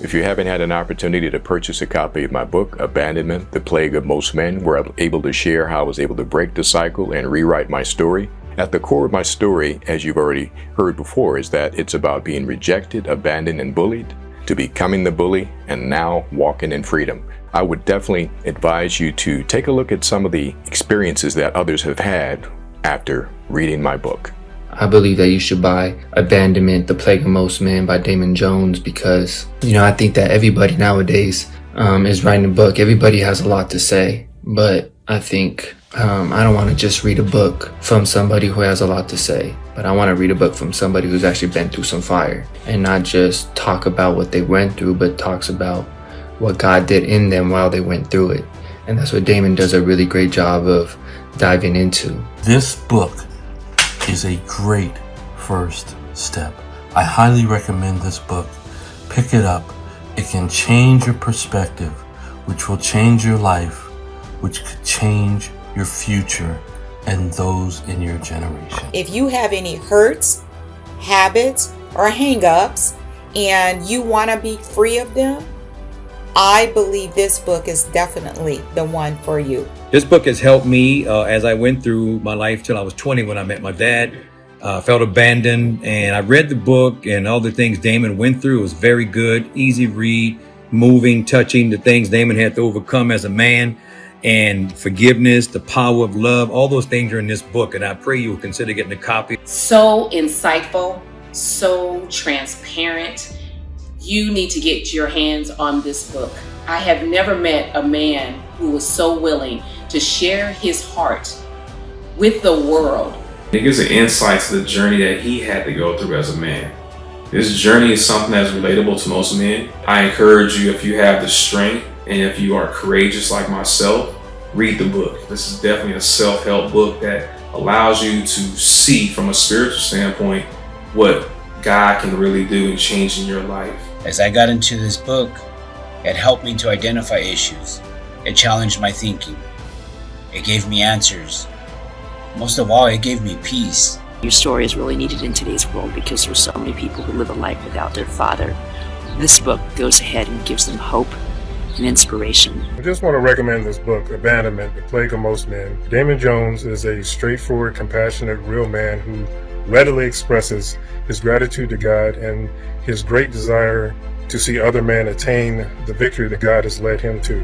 If you haven't had an opportunity to purchase a copy of my book, Abandonment, The Plague of Most Men, where I'm able to share how I was able to break the cycle and rewrite my story. At the core of my story, as you've already heard before, is that it's about being rejected, abandoned, and bullied, to becoming the bully, and now walking in freedom. I would definitely advise you to take a look at some of the experiences that others have had after reading my book. I believe that you should buy Abandonment, The Plague of Most Men by Damon Jones because, I think that everybody nowadays is writing a book. Everybody has a lot to say, but I think I don't want to just read a book from somebody who has a lot to say, but I want to read a book from somebody who's actually been through some fire and not just talk about what they went through, but talks about what God did in them while they went through it. And that's what Damon does a really great job of diving into. This book is a great first step. I highly recommend this book. Pick it up. It can change your perspective, which will change your life, which could change your future and those in your generation. If you have any hurts, habits, or hang-ups, and you want to be free of them, I believe this book is definitely the one for you. This book has helped me as I went through my life till I was 20 when I met my dad. Felt abandoned, and I read the book and all the things Damon went through. It was very good, easy read, moving, touching, the things Damon had to overcome as a man, and forgiveness, the power of love. All those things are in this book, and I pray you will consider getting a copy. So insightful, so transparent. You need to get your hands on this book. I have never met a man who was so willing to share his heart with the world. It gives an insight to the journey that he had to go through as a man. This journey is something that's relatable to most men. I encourage you, if you have the strength and if you are courageous like myself, read the book. This is definitely a self-help book that allows you to see from a spiritual standpoint what God can really do in changing your life. As I got into this book, it helped me to identify issues. It challenged my thinking. It gave me answers. Most of all, it gave me peace. Your story is really needed in today's world because there's so many people who live a life without their father. This book goes ahead and gives them hope and inspiration. I just want to recommend this book, Abandonment, The Plague of Most Men. Damon Jones is a straightforward, compassionate, real man who readily expresses his gratitude to God and his great desire to see other men attain the victory that God has led him to.